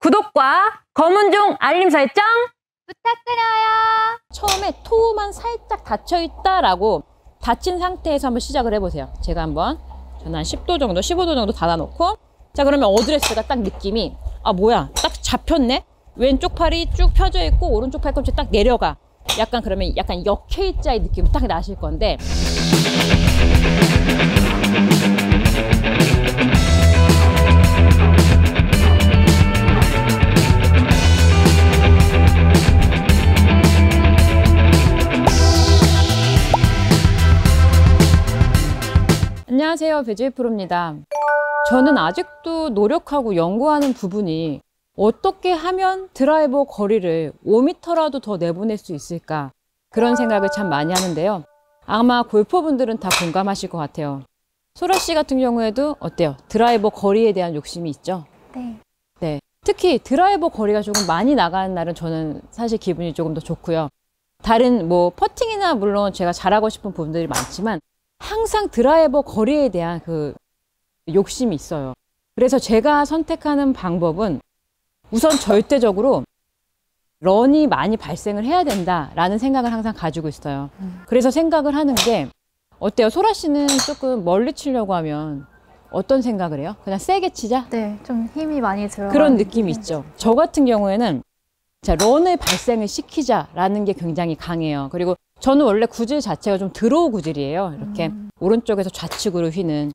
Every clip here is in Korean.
구독과 검은종 알림 설정 부탁드려요. 처음에 토만 살짝 닫혀있다라고 닫힌 상태에서 한번 시작을 해보세요. 제가 한번 저는 한 10도 정도, 15도 정도 닫아놓고, 자 그러면 어드레스가 딱 느낌이 뭐야, 딱 잡혔네? 왼쪽 팔이 쭉 펴져 있고 오른쪽 팔꿈치 딱 내려가. 약간 그러면 약간 역H자의 느낌이 딱 나실 건데, 안녕하세요, 배지휘 프로입니다. 저는 아직도 노력하고 연구하는 부분이 어떻게 하면 드라이버 거리를 5m라도 더 내보낼 수 있을까, 그런 생각을 참 많이 하는데요. 아마 골퍼분들은 다 공감하실 것 같아요. 소라 씨 같은 경우에도 어때요? 드라이버 거리에 대한 욕심이 있죠? 네. 특히 드라이버 거리가 조금 많이 나가는 날은 저는 사실 기분이 조금 더 좋고요. 다른 퍼팅이나 물론 제가 잘하고 싶은 부분들이 많지만 항상 드라이버 거리에 대한 그 욕심이 있어요. 그래서 제가 선택하는 방법은 우선 절대적으로 런이 많이 발생을 해야 된다라는 생각을 항상 가지고 있어요. 그래서 생각을 하는 게, 어때요? 소라 씨는 조금 멀리 치려고 하면 어떤 생각을 해요? 그냥 세게 치자? 네, 좀 힘이 많이 들어가는 그런 느낌이 있죠. 저 같은 경우에는 런을 발생을 시키자라는 게 굉장히 강해요. 그리고 저는 원래 구질 자체가 좀 드로우 구질이에요. 이렇게 오른쪽에서 좌측으로 휘는.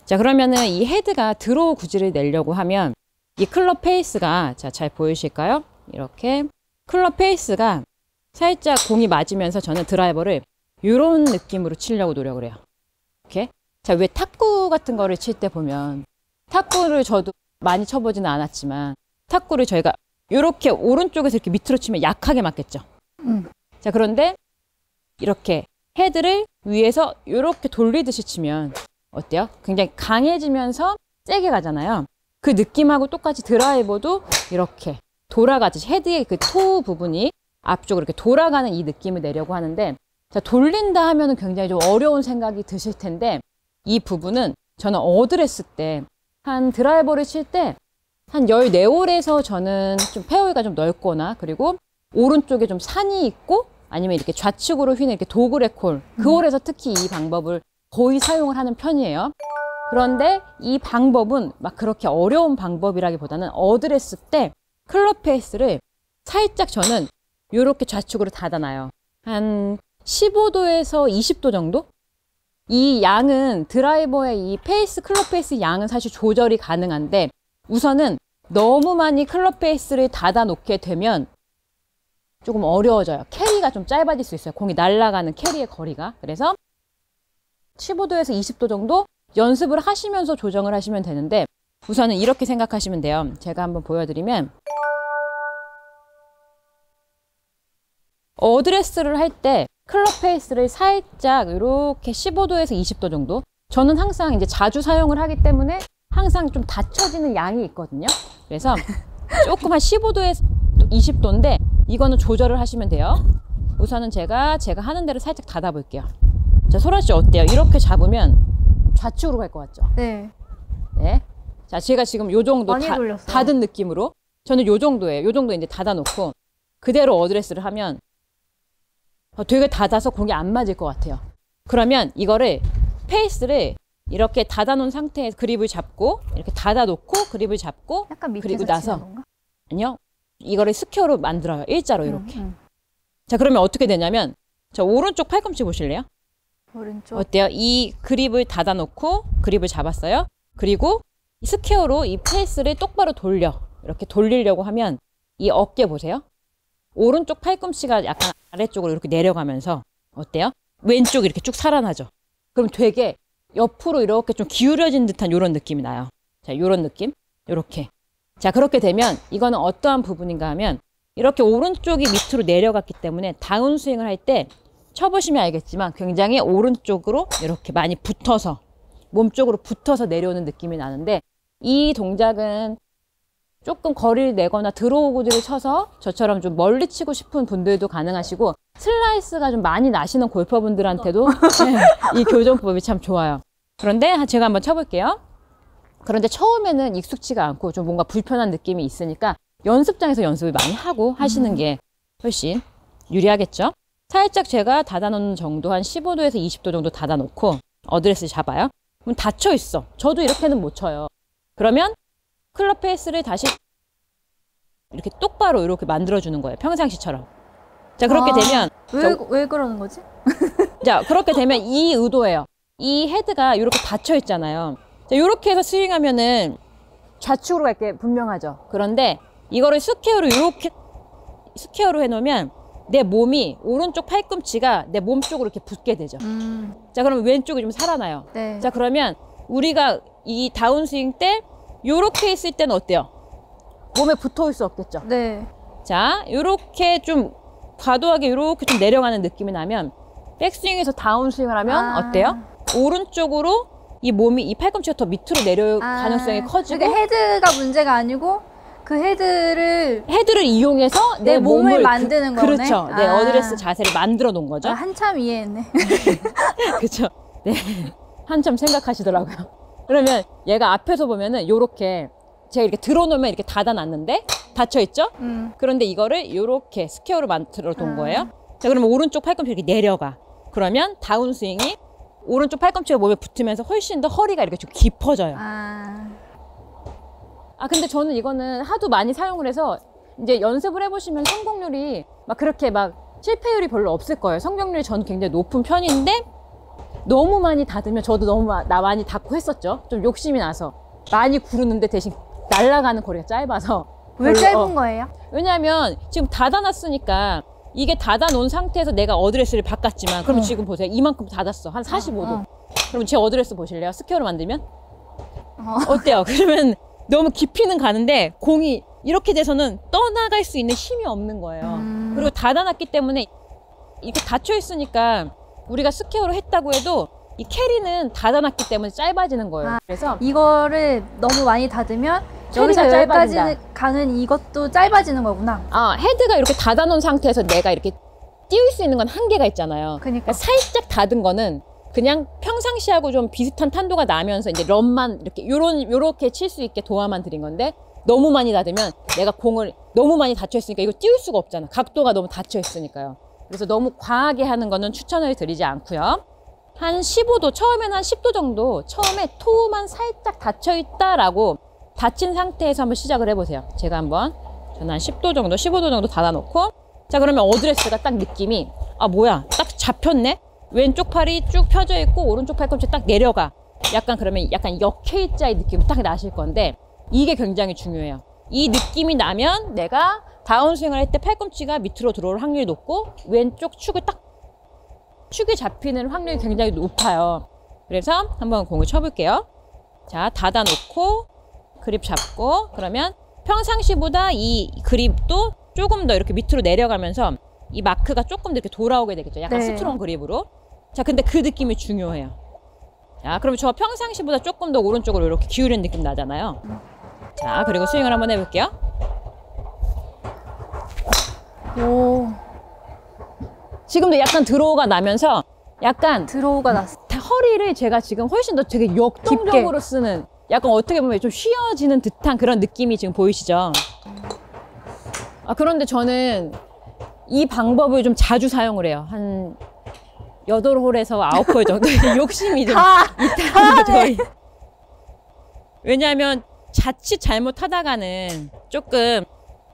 자, 그러면은 이 헤드가 드로우 구질을 내려고 하면 이 클럽 페이스가, 자, 잘 보이실까요? 이렇게 클럽 페이스가 살짝 공이 맞으면서 저는 드라이버를 이런 느낌으로 치려고 노력을 해요. 이렇게. 자, 왜 탁구 같은 거를 칠 때 보면, 탁구를 저도 많이 쳐보지는 않았지만 탁구를 저희가 이렇게 오른쪽에서 이렇게 밑으로 치면 약하게 맞겠죠. 자, 그런데 이렇게 헤드를 위에서 이렇게 돌리듯이 치면 어때요? 굉장히 강해지면서 세게 가잖아요. 그 느낌하고 똑같이 드라이버도 이렇게 돌아가듯이 헤드의 그 토 부분이 앞쪽으로 이렇게 돌아가는 이 느낌을 내려고 하는데, 자, 돌린다 하면은 굉장히 좀 어려운 생각이 드실 텐데, 이 부분은 저는 어드레스 때, 한 드라이버를 칠 때 한 14홀에서 저는 좀 페어웨이가 좀 넓거나, 그리고 오른쪽에 좀 산이 있고, 아니면 이렇게 좌측으로 휘는 이렇게 도그렉 홀, 그 홀에서 특히 이 방법을 거의 사용을 하는 편이에요. 그런데 이 방법은 막 그렇게 어려운 방법이라기보다는 어드레스 때 클럽 페이스를 살짝 저는 이렇게 좌측으로 닫아놔요. 한 15도에서 20도 정도? 이 양은 드라이버의 이 페이스, 클럽 페이스 양은 사실 조절이 가능한데, 우선은 너무 많이 클럽 페이스를 닫아 놓게 되면 조금 어려워져요. 캐리가 좀 짧아질 수 있어요. 공이 날아가는 캐리의 거리가. 그래서 15도에서 20도 정도 연습을 하시면서 조정을 하시면 되는데, 우선은 이렇게 생각하시면 돼요. 제가 한번 보여드리면, 어드레스를 할 때 클럽 페이스를 살짝 이렇게 15도에서 20도 정도, 저는 항상 이제 자주 사용을 하기 때문에 항상 좀 닫혀지는 양이 있거든요. 그래서 조금 한 15도에서 20도인데 이거는 조절을 하시면 돼요. 우선은 제가 하는 대로 살짝 닫아 볼게요. 자, 소라 씨 어때요? 이렇게 잡으면 좌측으로 갈 것 같죠? 네. 네. 자, 제가 지금 요 정도 많이 돌렸어요. 닫은 느낌으로, 저는 요 정도예요. 요 정도 이제 닫아 놓고 그대로 어드레스를 하면 되게 닫아서 공이 안 맞을 것 같아요. 그러면 이거를 페이스를 이렇게 닫아 놓은 상태에서 그립을 잡고, 이렇게 닫아 놓고 그립을 잡고, 약간 밑에서 그리고 나서 치는 건가? 아니요, 이거를 스퀘어로 만들어요. 일자로 이렇게. 자, 그러면 어떻게 되냐면, 저 오른쪽 팔꿈치 보실래요? 오른쪽. 어때요? 이 그립을 닫아 놓고 그립을 잡았어요. 그리고 스퀘어로 이 페이스를 똑바로 돌려, 이렇게 돌리려고 하면 이 어깨 보세요. 오른쪽 팔꿈치가 약간 아래쪽으로 이렇게 내려가면서 어때요? 왼쪽이 이렇게 쭉 살아나죠. 그럼 되게 옆으로 이렇게 좀 기울여진 듯한 이런 느낌이 나요. 자, 이런 느낌, 이렇게. 자, 그렇게 되면 이거는 어떠한 부분인가 하면, 이렇게 오른쪽이 밑으로 내려갔기 때문에 다운스윙을 할 때 쳐보시면 알겠지만 굉장히 오른쪽으로 이렇게 많이 붙어서, 몸쪽으로 붙어서 내려오는 느낌이 나는데, 이 동작은 조금 거리를 내거나 드로우 구질을 쳐서 저처럼 좀 멀리 치고 싶은 분들도 가능하시고, 슬라이스가 좀 많이 나시는 골퍼분들한테도 이 교정법이 참 좋아요. 그런데 제가 한번 쳐볼게요. 그런데 처음에는 익숙치가 않고 좀 뭔가 불편한 느낌이 있으니까 연습장에서 연습을 많이 하고 하시는 게 훨씬 유리하겠죠. 살짝 제가 닫아놓는 정도 한 15도에서 20도 정도 닫아놓고 어드레스 잡아요. 그럼 닫혀 있어. 저도 이렇게는 못 쳐요. 그러면 클럽 페이스를 다시 이렇게 똑바로 이렇게 만들어주는 거예요. 평상시처럼. 자, 그렇게 되면 왜 그러는 거지? 자, 그렇게 되면 이 의도예요. 이 헤드가 이렇게 닫혀 있잖아요. 자, 이렇게 해서 스윙하면은 좌측으로 갈 게 분명하죠. 그런데 이거를 스퀘어로 이렇게 스퀘어로 해놓으면 내 몸이 오른쪽 팔꿈치가 내 몸 쪽으로 이렇게 붙게 되죠. 자, 그러면 왼쪽이 좀 살아나요. 네. 자, 그러면 우리가 이 다운스윙 때 이렇게 있을 때는 어때요? 몸에 붙어 있을 수 없겠죠. 네. 자, 이렇게 좀 과도하게 이렇게 좀 내려가는 느낌이 나면 백스윙에서 다운스윙을 하면 어때요? 오른쪽으로 이 몸이 이 팔꿈치가 더 밑으로 내려올 가능성이 커지고, 그러니까 헤드가 문제가 아니고 그 헤드를 이용해서 내 몸을 만드는 거네. 그렇죠. 내 어드레스 자세를 만들어 놓은 거죠. 한참 이해했네. 그렇죠. 네. 한참 생각하시더라고요. 그러면 얘가 앞에서 보면은 요렇게 제가 이렇게 들어놓으면 이렇게 닫아놨는데 닫혀 있죠? 그런데 이거를 요렇게 스퀘어로 만들어 둔 거예요. 자, 그러면 오른쪽 팔꿈치 이렇게 내려가. 그러면 다운스윙이 오른쪽 팔꿈치가 몸에 붙으면서 훨씬 더 허리가 이렇게 좀 깊어져요. 근데 저는 이거는 하도 많이 사용을 해서 이제 연습을 해보시면 성공률이 막 그렇게 막 실패율이 별로 없을 거예요. 성공률이 저는 굉장히 높은 편인데 너무 많이 닫으면 저도 너무 많이 닫고 했었죠. 좀 욕심이 나서 많이 구르는데 대신 날아가는 거리가 짧아서. 왜 짧은 거예요? 왜냐하면 지금 닫아놨으니까 이게 닫아놓은 상태에서 내가 어드레스를 바꿨지만 그럼 지금 보세요. 이만큼 닫았어. 한 45도. 그럼 제 어드레스 보실래요? 스퀘어로 만들면? 어때요? 그러면 너무 깊이는 가는데 공이 이렇게 돼서는 떠나갈 수 있는 힘이 없는 거예요. 그리고 닫아놨기 때문에 이렇게 닫혀 있으니까 우리가 스퀘어로 했다고 해도 이 캐리는 닫아놨기 때문에 짧아지는 거예요. 그래서 이거를 너무 많이 닫으면 캐리가 여기서 여기까지 짧아진다. 가는 이것도 짧아지는 거구나. 헤드가 이렇게 닫아놓은 상태에서 내가 이렇게 띄울 수 있는 건 한계가 있잖아요. 그러니까 살짝 닫은 거는 그냥 평상시하고 좀 비슷한 탄도가 나면서 이제 럼만 이렇게 요렇게 칠 수 있게 도와만 드린 건데 너무 많이 닫으면 내가 공을 너무 많이 닫혀 있으니까 이거 띄울 수가 없잖아. 각도가 너무 닫혀 있으니까요. 그래서 너무 과하게 하는 거는 추천을 드리지 않고요. 한 15도, 처음에는 한 10도 정도, 처음에 토우만 살짝 닫혀 있다라고 닫힌 상태에서 한번 시작을 해보세요. 제가 한번 저는 한 10도 정도, 15도 정도 닫아놓고, 자, 그러면 어드레스가 딱 느낌이 뭐야, 딱 잡혔네. 왼쪽 팔이 쭉 펴져 있고 오른쪽 팔꿈치 딱 내려가. 그러면 약간 역K자의 느낌이 딱 나실 건데 이게 굉장히 중요해요. 이 느낌이 나면 내가 다운스윙을 할 때 팔꿈치가 밑으로 들어올 확률이 높고 왼쪽 축이 잡히는 확률이 굉장히 높아요. 그래서 한번 공을 쳐볼게요. 자, 닫아놓고 그립 잡고, 그러면 평상시보다 이 그립도 조금 더 이렇게 밑으로 내려가면서 이 마크가 조금 더 이렇게 돌아오게 되겠죠. 약간 스트롱 그립으로. 자, 근데 그 느낌이 중요해요. 자, 그럼 저 평상시보다 조금 더 오른쪽으로 이렇게 기울이는 느낌 나잖아요. 자, 그리고 스윙을 한번 해볼게요. 오, 지금도 약간 드로우가 나면서 약간 드로우가 났어. 허리를 제가 지금 훨씬 더 되게 역동적으로 쓰는, 약간 어떻게 보면 좀 쉬어지는 듯한 그런 느낌이 지금 보이시죠? 그런데 저는 이 방법을 좀 자주 사용을 해요. 한 8홀에서 9홀 정도. 욕심이 좀 있다는 거죠. 왜냐하면 자칫 잘못하다가는 조금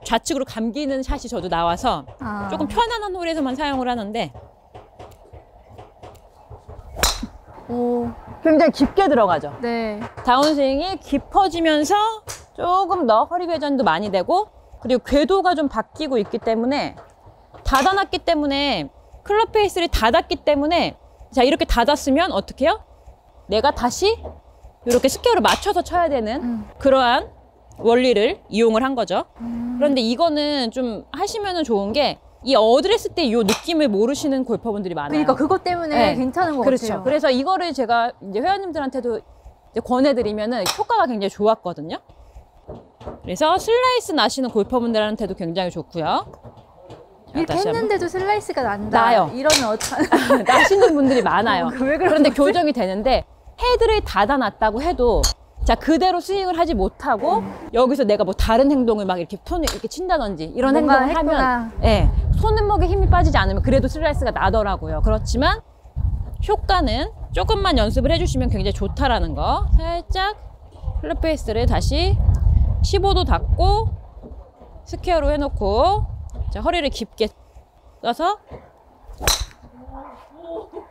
좌측으로 감기는 샷이 저도 나와서 조금 편안한 홀에서만 사용을 하는데 굉장히 깊게 들어가죠. 네. 다운스윙이 깊어지면서 조금 더 허리 회전도 많이 되고, 그리고 궤도가 좀 바뀌고 있기 때문에 닫아놨기 때문에 클럽 페이스를 닫았기 때문에, 자, 이렇게 닫았으면 어떻게 해요? 내가 다시 이렇게 스퀘어를 맞춰서 쳐야 되는 그러한 원리를 이용을 한 거죠. 그런데 이거는 좀 하시면은 좋은 게 이 어드레스 때 이 느낌을 모르시는 골퍼분들이 많아요. 그러니까 그것 때문에 괜찮은 것 그렇죠. 같아요. 그래서 이거를 제가 이제 회원님들한테도 이제 권해드리면은 효과가 굉장히 좋았거든요. 그래서 슬라이스 나시는 골퍼분들한테도 굉장히 좋고요. 이렇게 했는데도 슬라이스가 난다. 나요. 이러면 나시는 분들이 많아요. 왜 그런데 교정이 되는데 헤드를 닫아놨다고 해도 자, 그대로 스윙을 하지 못하고 여기서 내가 뭐 다른 행동을 막 이렇게 손을 이렇게 친다든지 이런 뭔가 행동을 했구나. 하면 예, 손목에 힘이 빠지지 않으면 그래도 슬라이스가 나더라고요. 그렇지만 효과는 조금만 연습을 해주시면 굉장히 좋다라는 거. 살짝 클럽 페이스를 다시 15도 닫고 스퀘어로 해놓고 자, 허리를 깊게 떠서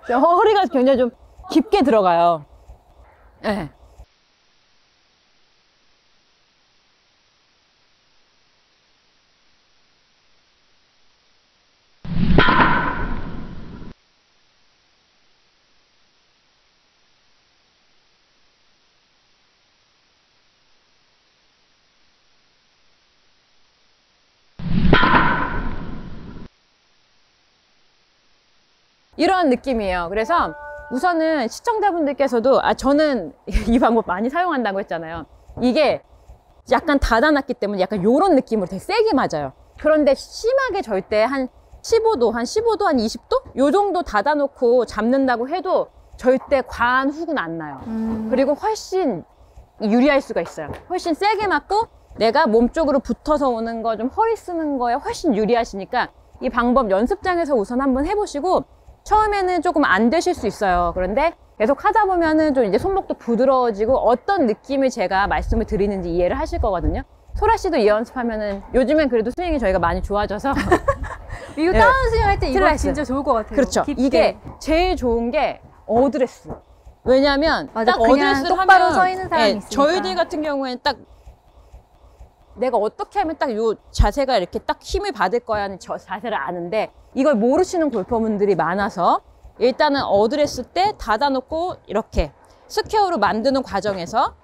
자, 허리가 굉장히 좀 깊게 들어가요. 네. 이런 느낌이에요. 그래서 우선은 시청자분들께서도 저는 이 방법 많이 사용한다고 했잖아요. 이게 약간 닫아놨기 때문에 약간 요런 느낌으로 되게 세게 맞아요. 그런데 심하게 절대 한 15도, 한 20도? 요 정도 닫아놓고 잡는다고 해도 절대 과한 훅은 안 나요. 그리고 훨씬 유리할 수가 있어요. 훨씬 세게 맞고 내가 몸 쪽으로 붙어서 오는 거 좀 허리 쓰는 거에 훨씬 유리하시니까 이 방법 연습장에서 우선 한번 해보시고 처음에는 조금 안 되실 수 있어요. 그런데 계속 하다 보면은 좀 이제 손목도 부드러워지고 어떤 느낌을 제가 말씀을 드리는지 이해를 하실 거거든요. 소라 씨도 이 연습하면은 요즘엔 그래도 스윙이 저희가 많이 좋아져서 이거 네. 다운 스윙 할 때 이거 슬라이스. 진짜 좋을 것 같아요. 그렇죠. 깊게. 이게 제일 좋은 게 어드레스. 왜냐하면 맞아, 딱 그냥 어드레스를 똑바로 하면 서 있는 사람이 있으니까. 저희들 같은 경우에는 딱 내가 어떻게 하면 딱 요 자세가 이렇게 딱 힘을 받을 거야 하는 저 자세를 아는데 이걸 모르시는 골퍼분들이 많아서 일단은 어드레스 때 닫아놓고 이렇게 스퀘어로 만드는 과정에서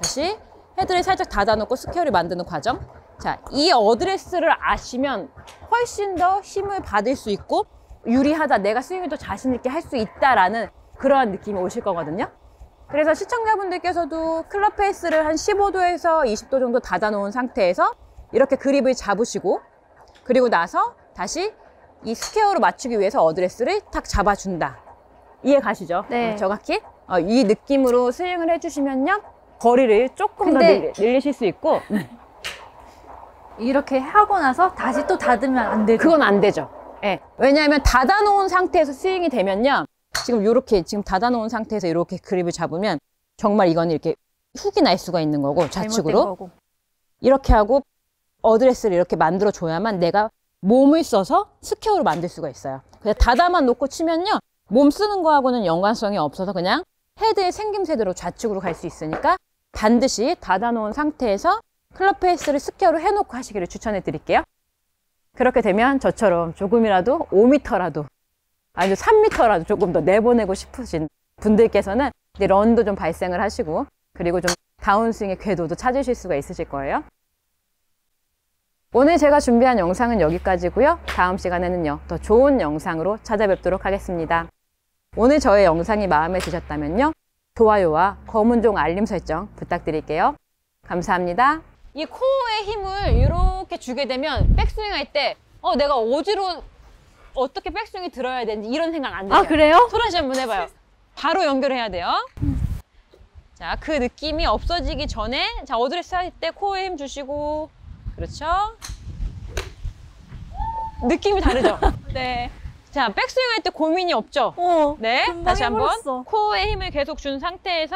다시 헤드를 살짝 닫아놓고 스퀘어를 만드는 과정. 자, 이 어드레스를 아시면 훨씬 더 힘을 받을 수 있고 유리하다, 내가 스윙을 더 자신 있게 할 수 있다라는 그러한 느낌이 오실 거거든요. 그래서 시청자분들께서도 클럽 페이스를 한 15도에서 20도 정도 닫아놓은 상태에서 이렇게 그립을 잡으시고 그리고 나서 다시 이 스퀘어로 맞추기 위해서 어드레스를 탁 잡아준다. 이해 가시죠? 네. 정확히 이 느낌으로 스윙을 해주시면요 거리를 조금 더 근데 늘리실 수 있고 이렇게 하고 나서 다시 또 닫으면 안 되죠. 그건 안 되죠. 예. 왜냐하면 닫아놓은 상태에서 스윙이 되면요 지금 요렇게 지금 닫아놓은 상태에서 이렇게 그립을 잡으면 정말 이건 이렇게 훅이 날 수가 있는 거고 잘못된 좌측으로 거고. 이렇게 하고 어드레스를 이렇게 만들어 줘야만 내가 몸을 써서 스퀘어로 만들 수가 있어요. 그냥 닫아만 놓고 치면요 몸 쓰는 거하고는 연관성이 없어서 그냥 헤드의 생김새대로 좌측으로 갈 수 있으니까 반드시 닫아놓은 상태에서 클럽 페이스를 스퀘어로 해놓고 하시기를 추천해 드릴게요. 그렇게 되면 저처럼 조금이라도 5m라도 아니면 3m라도 조금 더 내보내고 싶으신 분들께서는 이제 런도 좀 발생을 하시고 그리고 좀 다운스윙의 궤도도 찾으실 수가 있으실 거예요. 오늘 제가 준비한 영상은 여기까지고요. 다음 시간에는요 더 좋은 영상으로 찾아뵙도록 하겠습니다. 오늘 저의 영상이 마음에 드셨다면요 좋아요와 검은 종 알림 설정 부탁드릴게요. 감사합니다. 이 코어의 힘을 이렇게 주게 되면 백스윙 할 때 내가 어디로 어떻게 백스윙이 들어야 되는지 이런 생각 안 드세요? 아, 그래요? 소라 씨 한번 해봐요. 바로 연결해야 돼요. 자, 그 느낌이 없어지기 전에 자 어드레스 할 때 코어에 힘 주시고 그렇죠? 느낌이 다르죠? 네. 자, 백스윙 할 때 고민이 없죠? 네. 금방 다시 한번 해버렸어. 코어에 힘을 계속 준 상태에서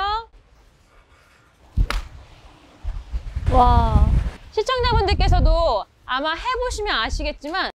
와. 시청자분들께서도 아마 해보시면 아시겠지만